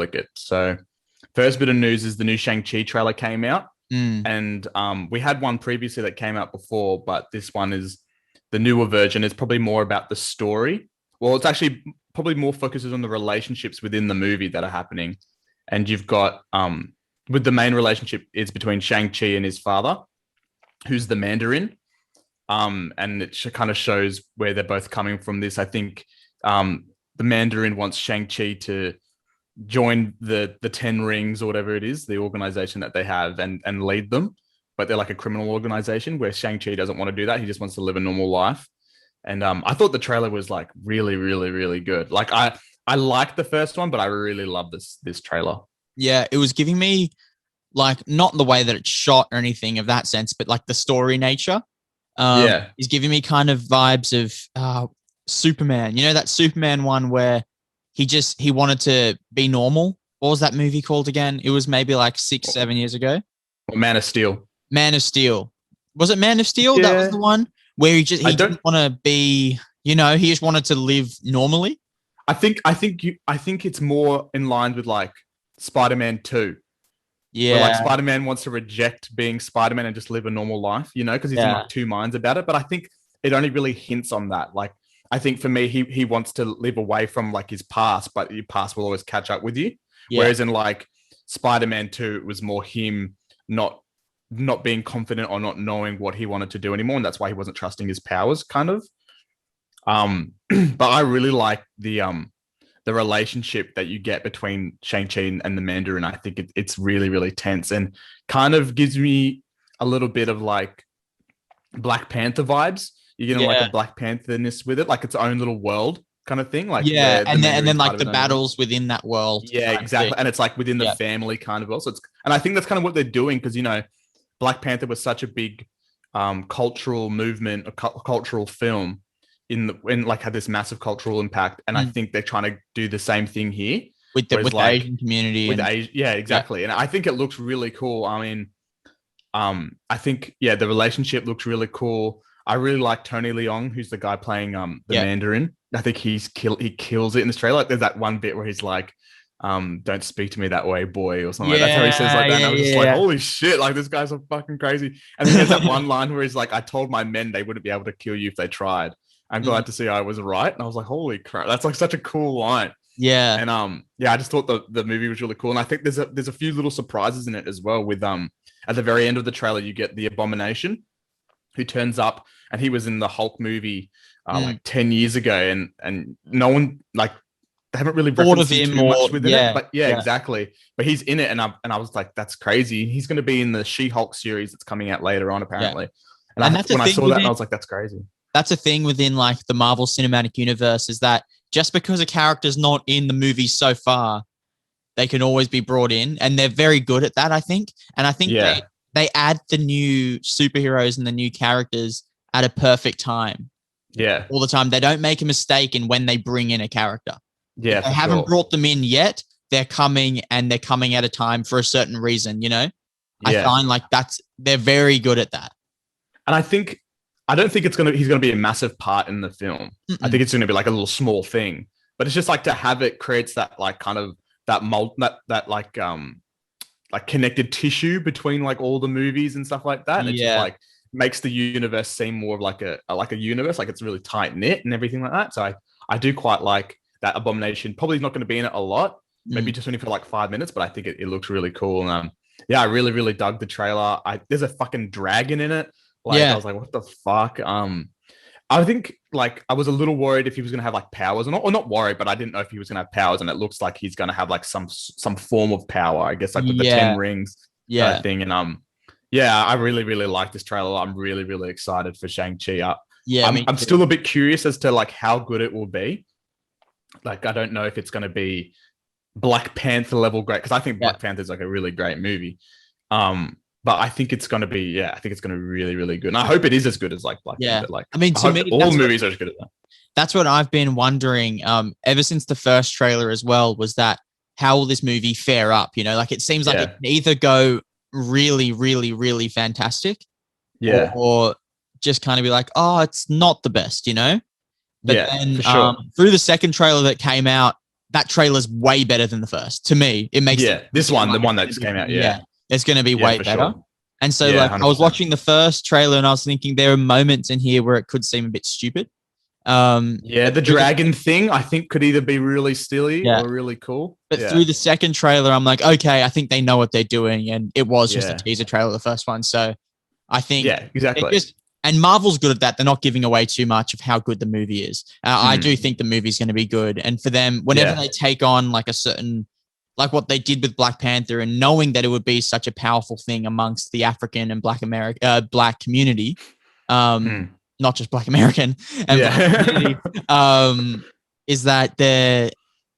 flick it. So first bit of news is the new Shang Chi trailer came out. Mm. And we had one previously that came out before, but this one is the newer version. It's probably more about the story. Well, it's actually probably more focuses on the relationships within the movie that are happening. And you've got with the main relationship is between Shang-Chi and his father, who's the Mandarin. And it kind of shows where they're both coming from this. I think the Mandarin wants Shang-Chi to join the 10 Rings or whatever it is, the organization that they have, and lead them. But they're like a criminal organization where Shang-Chi doesn't want to do that. He just wants to live a normal life. And I thought the trailer was like really, really, really good. Like I liked the first one, but I really love this trailer. Yeah, it was giving me like not the way that it's shot or anything of that sense, but like the story nature. Is giving me kind of vibes of Superman. You know that Superman one where he wanted to be normal. What was that movie called again? It was maybe like 6-7 years ago. Man of Steel. Man of Steel. Was it Man of Steel? Yeah. That was the one where he didn't want to be, he just wanted to live normally. I think it's more in line with like Spider-Man 2. Yeah. Where like Spider-Man wants to reject being Spider-Man and just live a normal life, because he's in like two minds about it. But I think it only really hints on that. Like, I think for me, he wants to live away from like his past, but your past will always catch up with you. Yeah. Whereas in like Spider-Man 2, it was more him not being confident or not knowing what he wanted to do anymore. And that's why he wasn't trusting his powers kind of. But I really like the relationship that you get between Shang-Chi and the Mandarin. I think it's really, really tense and kind of gives me a little bit of like Black Panther vibes. You're getting like a Black Panther-ness with it, like its own little world kind of thing. Like and then like the battles within that world. Yeah, exactly. And it's like within the family kind of also. And I think that's kind of what they're doing because Black Panther was such a big cultural movement, a cultural film in like had this massive cultural impact. And I think they're trying to do the same thing here with the Asian community. Yeah, exactly. And I think it looks really cool. I mean, I think the relationship looks really cool. I really like Tony Leung, who's the guy playing the Mandarin. I think he kills it in this trailer. Like, there's that one bit where he's like, "Don't speak to me that way, boy," or something like that. That's how he says like that. And I was just like, "Holy shit!" Like, this guy's so fucking crazy. And then there's that one line where he's like, "I told my men they wouldn't be able to kill you if they tried. I'm glad to see I was right." And I was like, "Holy crap!" That's like such a cool line. Yeah. And I just thought the movie was really cool. And I think there's a few little surprises in it as well. With at the very end of the trailer, you get the Abomination, who turns up, and he was in the Hulk movie like 10 years ago, and no one like they haven't really referenced him too much within it. But exactly. But he's in it, and I was like, that's crazy. He's going to be in the She-Hulk series that's coming out later on, apparently. Yeah. And when I saw that, I was like, that's crazy. That's a thing within like the Marvel Cinematic Universe, is that just because a character's not in the movie so far, they can always be brought in, and they're very good at that, I think. And I think they add the new superheroes and the new characters at a perfect time. Yeah. All the time. They don't make a mistake in when they bring in a character. Yeah. If they haven't brought them in yet, they're coming, and they're coming at a time for a certain reason, I find like they're very good at that. And I don't think he's going to be a massive part in the film. Mm-mm. I think it's going to be like a little small thing, but it's just like to have it creates that like kind of that mold, that like connected tissue between like all the movies and stuff like that. And it just like makes the universe seem more of like a universe, like it's really tight knit and everything like that. So I do quite like that. Abomination probably not going to be in it a lot, maybe just only for like 5 minutes, but I think it looks really cool. And I really, really dug the trailer. There's a fucking dragon in it. I was like, what the fuck? I think like I was a little worried if he was going to have like powers or not worried, but I didn't know if he was going to have powers, and it looks like he's going to have like some form of power, I guess, like with the 10 rings thing. And I really, really like this trailer. I'm really, really excited for Shang-Chi. I'm still a bit curious as to like how good it will be. Like, I don't know if it's going to be Black Panther level great, because I think Black Panther is like a really great movie. But I think it's going to be, I think it's going to be really, really good. And I hope it is as good as like Black Panther. Like, I mean, to me, all movies are as good as that. That's what I've been wondering ever since the first trailer as well, was that how will this movie fare up? Like it seems like it can either go really, really, really fantastic, or just kind of be like, oh, it's not the best, But then for sure. Through the second trailer that came out, that trailer's way better than the first. To me, it makes the one that just came out. Yeah, it's going to be way better. Sure. And so, like, 100%. I was watching the first trailer and I was thinking there are moments in here where it could seem a bit stupid. The dragon thing I think could either be really silly or really cool. But through the second trailer, I'm like, okay, I think they know what they're doing, and it was just a teaser trailer, the first one. So I think exactly. And Marvel's good at that. They're not giving away too much of how good the movie is. I do think the movie's going to be good, and for them, whenever they take on like a certain, like what they did with Black Panther, and knowing that it would be such a powerful thing amongst the African and Black community, not just Black American and Black community, is that they're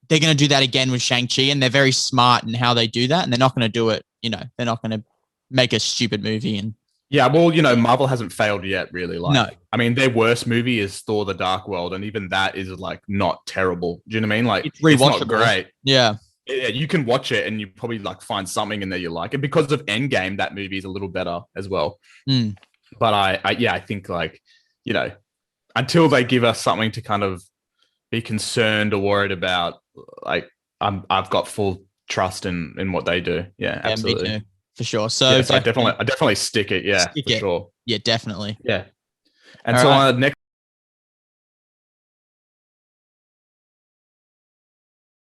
going to do that again with Shang Chi, and they're very smart in how they do that, and they're not going to do it. They're not going to make a stupid movie. And Marvel hasn't failed yet, really. Like, no. I mean, their worst movie is Thor: The Dark World, and even that is like not terrible. Do you know what I mean? Like, it's not great. Yeah, you can watch it and you probably like find something in there you like. And because of Endgame, that movie is a little better as well. But I think like, until they give us something to kind of be concerned or worried about, like I've got full trust in what they do. Yeah, absolutely. Me too, for sure. So I definitely stick it. Yeah, for sure. Yeah, definitely. Yeah. And all so next